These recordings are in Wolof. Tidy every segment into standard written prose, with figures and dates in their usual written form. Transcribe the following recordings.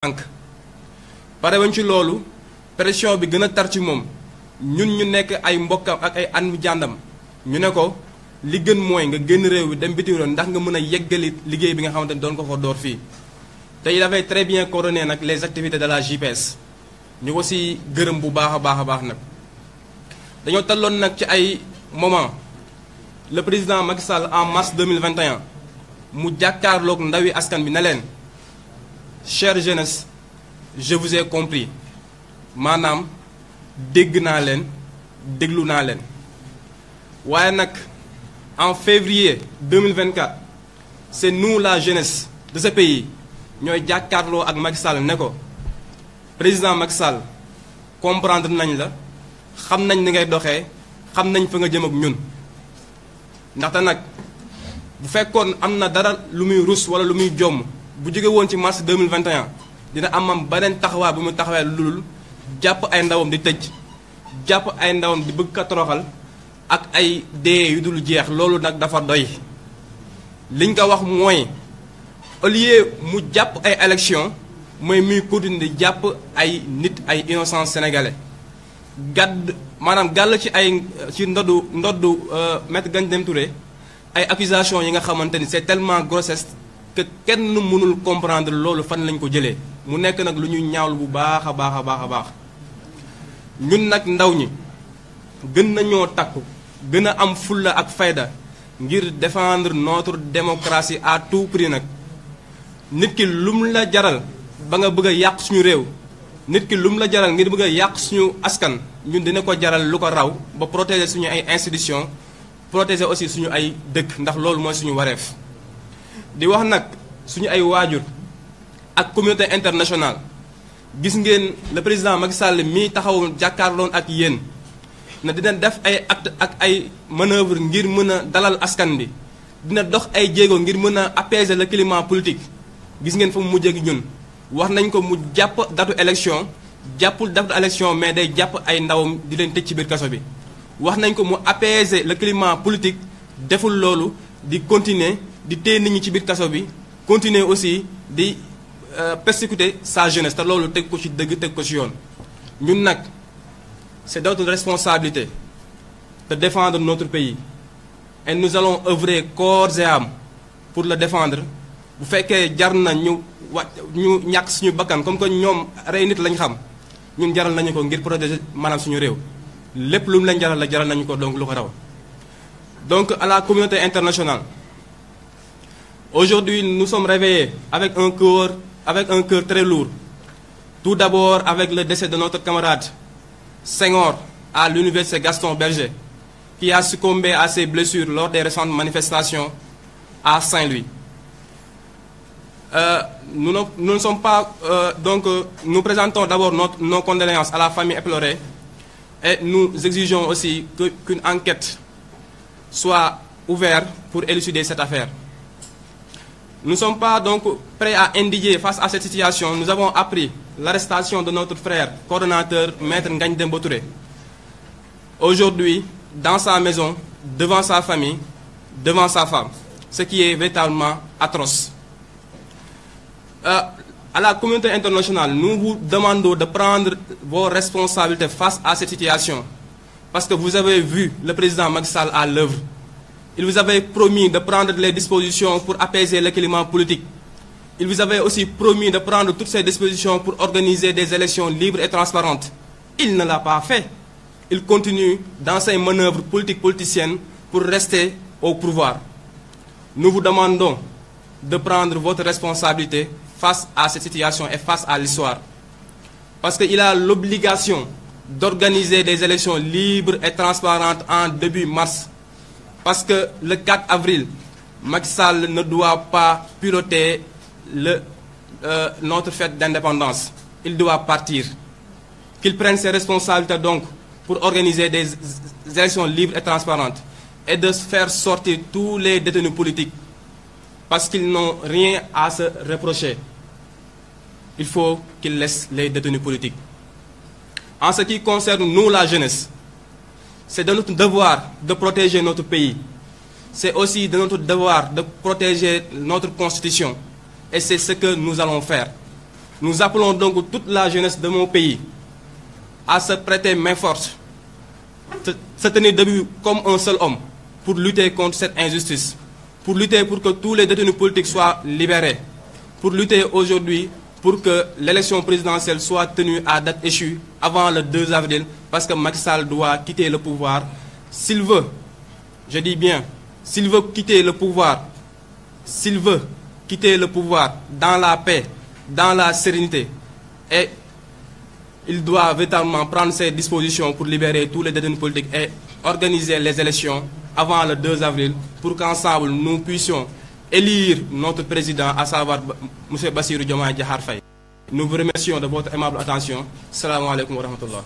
tànk pare wañ ci loolu pression bi gën a tar ci moom ñun ñu nekk ay mbokkam ak ay an jàndam ñu ne ko li gën mooy nga génn réew bi dem bitim réew ndax nga mën a yeggali liggéey bi nga xamante ni doon ko fa door fii te il avait très bien coordonné nag les activités de la JPS ñu ko si gërëm bu baax a baax nag dañoo talloon nag ci ay moment le président Macky Sall en mars 2021 mu jàkkaarloog ndawi askan bi ne leen chère jeunesse je vous ai compris maanaam dégg naa leen déglu naa leen waaye nag en février 2024 c'est nous la jeunesse de ce pays ñooy jàkkaarloo ak Macky Sall ne ko président Macky Sall comprendre nañ la xam nañ ni ngay doxee xam nañ fa nga jëm ak ñun ndaxte nag bu fekkoon am na dara lu muy rus wala lu muy jomm bu jóge woon ci mars 2021 dina amam beneen taxawaay bu mu taxawee lu dul jàpp ay ndawam di tëj jàpp ay ndawam di bëgg ka toroxal ak ay dee yu dul jeex loolu nag dafa doy liñ ko wax mooy au lieu mu jàpp ay élection mooy muy continuer di jàpp ay nit ay innocents sénégalais maanaam gàll ci ay ci ndoddu Maître Ngagne Demba Touré ay accusations yi nga xamante ni c'est tellement grossesse que kenn mënul comprendre loolu fan lañ ko jëlee mu nekk nag lu ñuy ñaawlu bu baax a baax ñun nag ndaw ñi gën nañoo takku gën a am fulla ak fayda ngir défendre notre démocratie à tout prix nag nit ki lum la jaral ba nga bëgg a yàq suñu réew nit ki lum la jaral ngir bëgg a yàq suñu askan ñun dina ko jaral lu ko raw ba protéger suñu ay institutions protéger aussi suñu ay dëkk ndax loolu mooy suñu wareef di wax nag suñu ay waajur ak communauté internationale gis ngeen le président Macky Sall mii taxaw jàkkaarloon ak yéen na dina def ay acte ak ay manœuvre ngir mën a dalal askan bi dina dox ay jéego ngir mën a apaiser le climat politique gis ngeen fa mu mujjee gi ñun wax nañ ko mu jàpp datu élection jàppul datu élection mais day jàpp ay ndawam di leen tëj ci biir kaso bi wax nañ ko mu apaiser le climat politique deful loolu di continuer di téye nit ñi ci biir kaso bi continuer aussi di persécuter sa jeunesse te loolu teg ko ci dëgg teg ko ci yoon ñun nag c'est notre responsabilité de défendre notre pays et nous allons œuvrer corps et âme pour le défendre bu fekkee jar na ñu ñàkk suñu bakkan comme que ñoom rey nit lañ xam ñun jaral nañu ko ngir protéger maanaam suñu réew lépp lu mu leen jaral la jaral nañu ko donc lu ko raw donc à la communauté internationale aujourd'hui nous sommes réveillés avec un cœur très lourd tout d'abord avec le décès de notre camarade Senghor à l'université Gaston Berger qui a succombé à ses blessures lors des récentes manifestations à Saint-Louis. Nous ne sommes pas nous présentons d'abord nos condoléances à la famille éplorée et nous exigeons aussi qu'une enquête soit ouverte pour élucider cette affaire. Nous ne sommes pas donc prêts à indigner face à cette situation. Nous avons appris l'arrestation de notre frère coordonnateur Maître Ngagne Demba Touré. Aujourd'hui, dans sa maison, devant sa famille, devant sa femme, ce qui est véritablement atroce. À la communauté internationale, nous vous demandons de prendre vos responsabilités face à cette situation. Parce que vous avez vu le président Macky Sall à l'œuvre. Il vous avait promis de prendre les dispositions pour apaiser le climat politique. Il vous avait aussi promis de prendre toutes ces dispositions pour organiser des élections libres et transparentes. Il ne l'a pas fait. Il continue dans ses manœuvres politiciennes pour rester au pouvoir. Nous vous demandons de prendre votre responsabilité face à cette situation et face à l'histoire. Parce qu'il a l'obligation d'organiser des élections libres et transparentes en début mars. Parce que le 4 avril, Macky Sall ne doit pas piloter notre fête d'indépendance. Il doit partir. Qu'il prenne ses responsabilités donc pour organiser des élections libres et transparentes et de faire sortir tous les détenus politiques parce qu'ils n'ont rien à se reprocher. Il faut qu'il laisse les détenus politiques. En ce qui concerne nous, la jeunesse, c'est de notre devoir de protéger notre pays. C'est aussi de notre devoir de protéger notre constitution. Et c'est ce que nous allons faire. Nous appelons donc toute la jeunesse de mon pays à se prêter main forte, se tenir debout comme un seul homme pour lutter contre cette injustice, pour lutter pour que tous les détenus politiques soient libérés, pour lutter aujourd'hui pour que l'élection présidentielle soit tenue à date échue avant le 2 avril, parce que Macky Sall doit quitter le pouvoir. S'il veut, je dis bien, s'il veut quitter le pouvoir, s'il veut quitter le pouvoir dans la paix, dans la sérénité, et il doit véritablement prendre ses dispositions pour libérer tous les détenus politiques et organiser les élections avant le 2 avril pour qu'ensemble nous puissions élire notre président, à savoir M. Bassirou Diomaye Diakhar Faye. Nous vous remercions de votre aimable attention. Salam alaikum wa rahmatullah.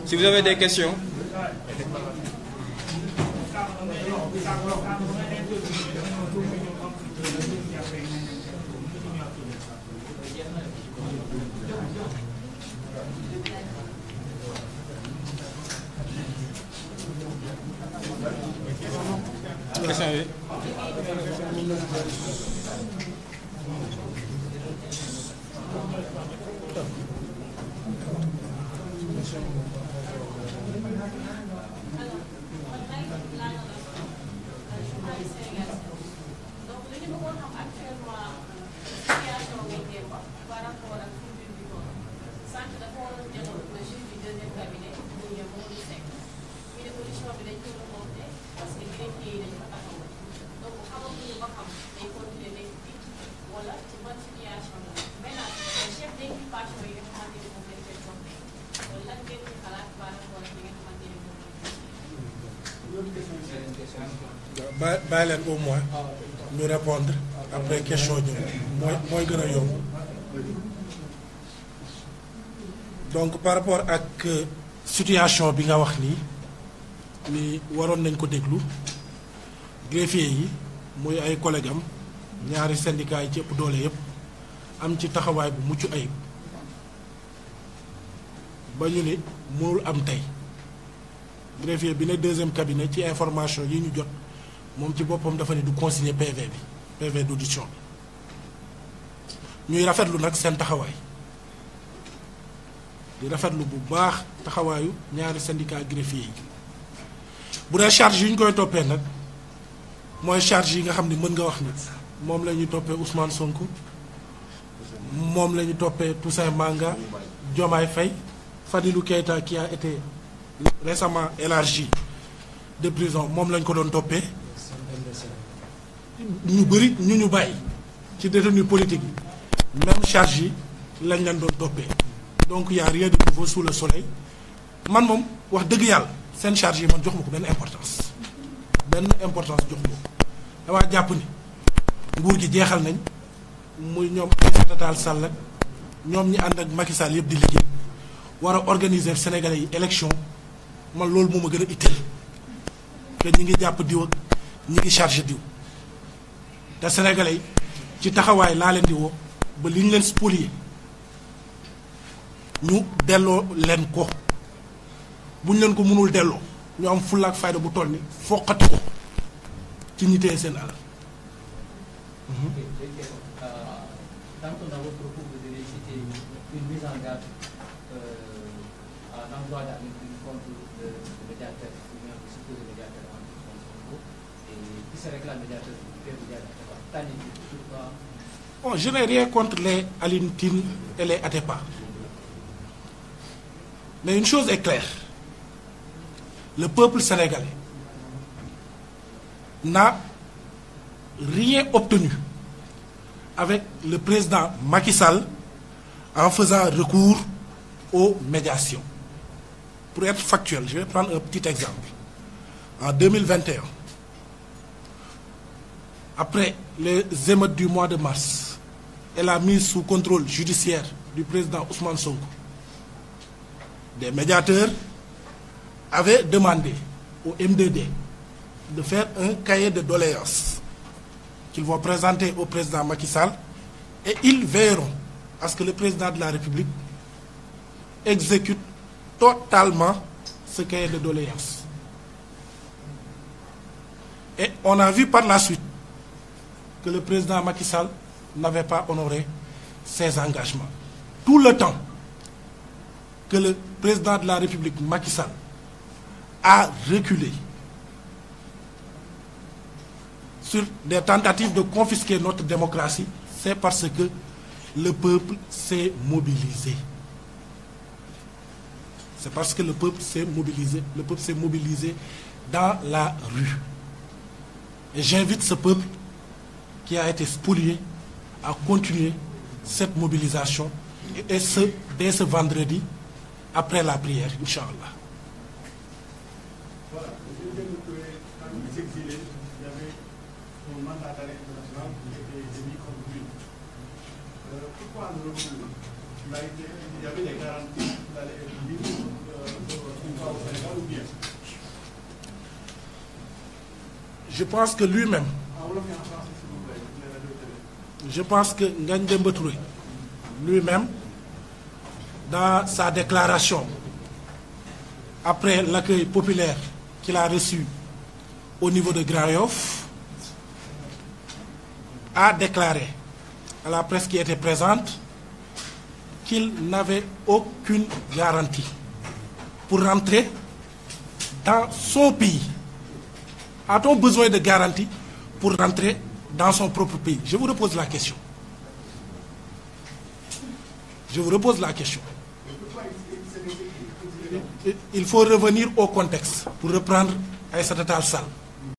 Si vous avez des questions. bàyyi leen au moins ñu répondre après question ñu mooy gën a yomb. Donc par rapport ak situation bi nga wax nii ni waroon nañ ko déglu greffier yi muy ay collègue am ñaari syndicats yi ci ëpp doole yëpp am ci taxawaay bu mucc ayib ba ñu ni mënul am tey greffier bi ne deuxième cabinet ci information yi ñu jot moom ci boppam dafa ne du consigner PV bi PV d'audition bi ñuy rafetlu nag seen taxawaay di rafetlu bu baax taxawaayu ñaari syndicat greffier yi bu dee charge yi ñu koy toppee nag mooy charge yi nga xam ne mën nga wax ni moom la ñuy toppee Ousmane Sonko moom la ñu toppee Toussaint Manga Diomaye Faye Fadilou Keïta qui a été récemment élargi de prison moom lañ ko doon toppee ñu bëri ñu bàyyi ci détenu politique yi même charge yi lañ leen doon toppee donc y a rien de nouveau sous le soleil man moom wax dëgg yàlla seen charge yi man jox ma ko benn importance jox ma ko damaa jàpp ni nguur gi jeexal nañ muy ñoom Aïssata Tall Sall ak ñoom ñi ànd ak Macky Sall yëpp di liggéey war a organiser Sénégalais yi élection man loolu moo ma gën a itteel que ñi ngi jàpp diw ak ñi ngi chargé diw te Sénégalais yi ci taxawaay laa leen di woo ba li ñu leen spolier ñu delloo leen ko bu ñu leen ko mënul delloo ñu am fulla ak fayda bu toll ni foqati ko ci ñi téye seen alal. Tantôt dans votre propos, vous avez cité une mise en garde à l'endroit d'Amérique contre le médiateur, ou bien le supposé médiateur entre Sonko, et qui serait que la médiateur du PPD. Bon, je n'ai rien contre les Alioune Tine et les Atepa. Mais une chose est claire, le peuple sénégalais n'a rien obtenu avec le président Macky Sall en faisant recours aux médiations. Pour être factuel, je vais prendre un petit exemple. En 2021, après les émeutes du mois de mars et la mise sous contrôle judiciaire du président Ousmane Sonko, des médiateurs avaient demandé au MDD de faire un cahier de doléances qu'ils vont présenter au président Macky Sall et ils veilleront à ce que le président de la République exécute totalement ce cahier de doléances. Et on a vu par la suite que le président Macky Sall n'avait pas honoré ses engagements. Tout le temps que le président de la République, Macky Sall, a reculé sur des tentatives de confisquer notre démocratie, c'est parce que le peuple s'est mobilisé. C'est parce que le peuple s'est mobilisé. Le peuple s'est mobilisé dans la rue. Et j'invite ce peuple qui a été spolié à continuer cette mobilisation, et ce, dès ce vendredi, après la prière, Inch'Allah. Voilà, je viens de trouver, quand vous exilez, il y avait un mandat d'arrêt international qui était émis contre lui. Pourquoi le recours? Il y avait des garanties qu'il allait être libre une fois au Sénégal ou bien? Je pense que lui-même, je pense que Ngagne Demba Touré, lui-même, dans sa déclaration, après l'accueil populaire qu'il a reçu au niveau de Grand Yoff, a déclaré à la presse qui était présente qu'il n'avait aucune garantie pour rentrer dans son pays. A-t-on besoin de garantie pour rentrer dans son propre pays? Je vous repose la question. Je vous repose la question. Il faut revenir au contexte pour reprendre Aïssata Tall Sall.